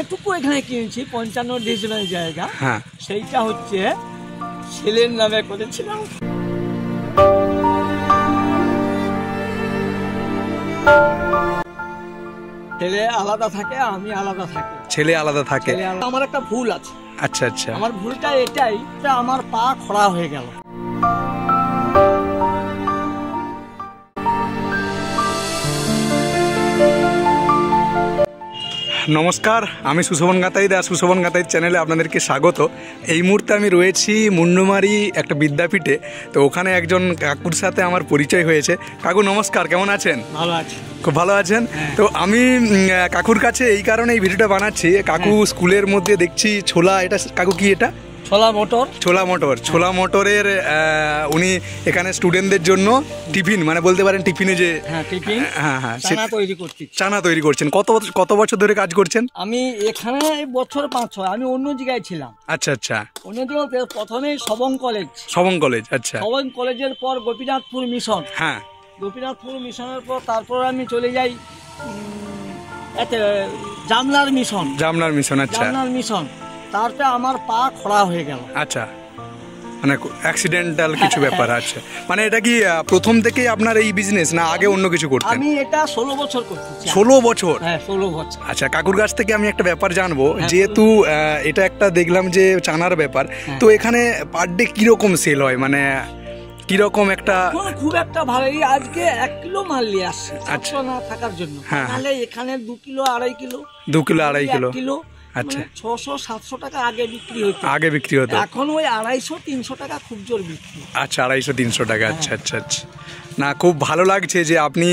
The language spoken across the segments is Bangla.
যেটুকু এখানে কিনেছি 55 ডিসিমেল জায়গা, হ্যাঁ, সেইটা হচ্ছে ছেলের নামে করেছিলাম। ছেলে আলাদা থাকে, আমি আলাদা থাকি। ছেলে আলাদা থাকে। আমার একটা ভুল আছে। আচ্ছা আচ্ছা। আমার ভুলটা এটাই, আমার পা খোড়া হয়ে গেল। নমস্কার, আমি সুশোভন গাতাই দা সুশোভন গাতাই চ্যানেলে আপনাদেরকে স্বাগত। এই মুহূর্তে আমি রয়েছি মুন্ডুমারি একটা বিদ্যাপীঠে। তো ওখানে একজন কাকুর সাথে আমার পরিচয় হয়েছে। কাকু নমস্কার, কেমন আছেন? ভালো আছি। খুব ভালো আছেন? তো আমি কাকুর কাছে এই কারণে এই ভিডিওটা বানাচ্ছি। কাকু স্কুলের মধ্যে দেখছি ছোলা, এটা কাকু কি এটা? ছোলা মটর। ছোলা মটর, ছোলা মটরের উনি এখানে স্টুডেন্টদের জন্য টিফিন, মানে বলতে পারেন টিফিনে যে টিফিন, হ্যাঁ চানা তৈরি করছি। চানা তৈরি করছেন। কত বছর ধরে কাজ করছেন? আমি এখানে বছর 5-6, আমি অন্য জায়গায় ছিলাম। আচ্ছা আচ্ছা। অন্য জায়গায় প্রথমে সবং কলেজ। আচ্ছা। সবং কলেজের পর গোপীনাথপুর মিশন। হ্যাঁ, গোপীনাথপুর মিশনের পর তারপর আমি চলে যাই জামলার মিশন। আচ্ছা। জামলার মিশন, তারপরে আমার পা খোড়া হয়ে গেল। আচ্ছা, মানে অ্যাক্সিডেন্টাল কিছু ব্যাপার আছে। মানে এটা কি প্রথম থেকেই আপনার এই বিজনেস, না আগে অন্য কিছু করতেন? আমি এটা 16 বছর করছি। 16 বছর? হ্যাঁ, 16 বছর। আচ্ছা, কাকুর কাছ থেকে আমি একটা ব্যাপার জানবো। যেহেতু এটা একটা দেখলাম যে চানার ব্যাপার, তো এখানে পার ডে কিরকম সেল হয়, মানে কিরকম একটা? খুব একটা ভালো। আজকে 1 কিলো মাল নিয়ে আসছে। আচ্ছা, না থাকার জন্য। তাহলে এখানে 2 কিলো 2.5 কিলো 2 কিলো 2.5 কিলো। আচ্ছা, 600-700 টাকা আগে বিক্রি হতো। এখন ওই 250-300 টাকা খুব জোর বিক্রি। আচ্ছা, 250-300 টাকা। আচ্ছা আচ্ছা আচ্ছা। না, খুব ভালো লাগছে যে আপনি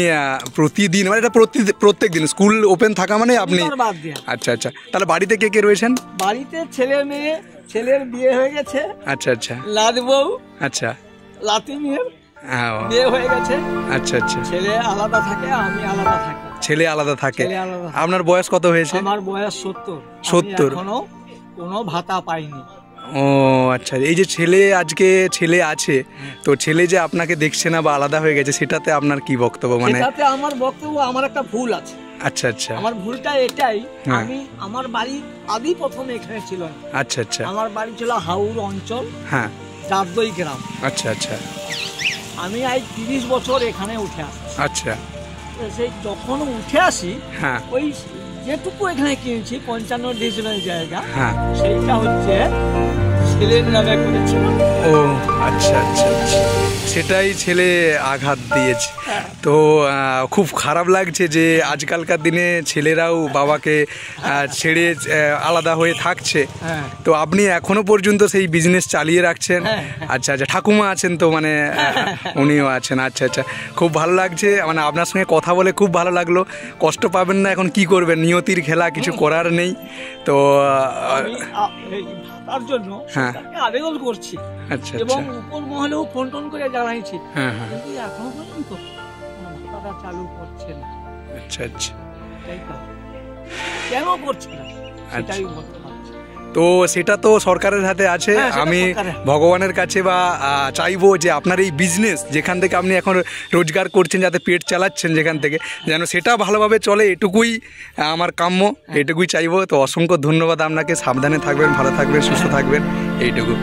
প্রতিদিন, মানে এটা প্রত্যেক দিন স্কুল ওপেন থাকা মানে আপনি। আচ্ছা আচ্ছা। তাহলে বাড়িতে কে কে রয়েছেন? বাড়িতে ছেলে মেয়ে, ছেলের বিয়ে হয়ে গেছে। আচ্ছা আচ্ছা। লাদ বউ। আচ্ছা। লাতি মেয়ের বিয়ে হয়ে গেছে। আচ্ছা আচ্ছা। ছেলে আলাদা থাকে, আমি আলাদা থাকি। ছেলে আলাদা থাকে। আপনার বয়স কত হয়েছে? আমার বয়স 70। 70। এখনো কোনো ভাতা পাইনি। ও আচ্ছা। এই যে ছেলে আছে, তো ছেলে যে আপনাকে দেখছে না বা আলাদা হয়ে গেছে, সেটাতে আপনার কি বক্তব্য? মানে সেটাতে আমার বক্তব্য, আমার একটা ভুল আছে। আচ্ছা আচ্ছা। আমার ভুলটা এটাই, আমার বাড়ি আদি প্রথমে এখানে ছিল না। আচ্ছা আচ্ছা। আমার বাড়ি ছিল হাউর অঞ্চল, হ্যাঁ, চাঁদদই গ্রাম। আচ্ছা আচ্ছা। আমি আজ 30 বছর এখানে উঠে আসি। আচ্ছা। সেই যখন উঠে আসি, ওই যেটুকু এখানে কিনেছি 55 ডিসিমেল জায়গা, সেইটা হচ্ছে ছেলের নামে করেছিলাম। ও আচ্ছা আচ্ছা আচ্ছা। সেটাই ছেলে আঘাত দিয়েছে। তো খুব খারাপ লাগছে যে আজকালকার দিনে ছেলেরাও বাবাকে ছেড়ে আলাদা হয়ে থাকছে। তো আপনি এখনো পর্যন্ত সেই বিজনেস চালিয়ে রাখছেন? আচ্ছা আচ্ছা। ঠাকুমা আছেন তো, মানে উনিও আছেন? আচ্ছা আচ্ছা। খুব ভালো লাগছে, মানে আপনার সঙ্গে কথা বলে খুব ভালো লাগলো। কষ্ট পাবেন না, এখন কি করবেন, নিয়তির খেলা, কিছু করার নেই। তো তার জন্য আবেদন করছি। আচ্ছা। এবং উপর মহলেও ফোন করে জানাইছি, কিন্তু এখনো পর্যন্ত ভাতাটা চালু করছে না। আচ্ছা আচ্ছা। কেন করছে না সেটাই বলতে পারছি। তো সেটা তো সরকারের হাতে আছে। আমি ভগবানের কাছে বা চাইবো যে আপনার এই বিজনেস যেখান থেকে আপনি এখন রোজগার করছেন, যাতে পেট চালাচ্ছেন যেখান থেকে, যেন সেটা ভালোভাবে চলে, এটুকুই আমার কাম্য, এটুকুই চাইবো। তো অসংখ্য ধন্যবাদ আপনাকে। সাবধানে থাকবেন, ভালো থাকবেন, সুস্থ থাকবেন, এইটুকু।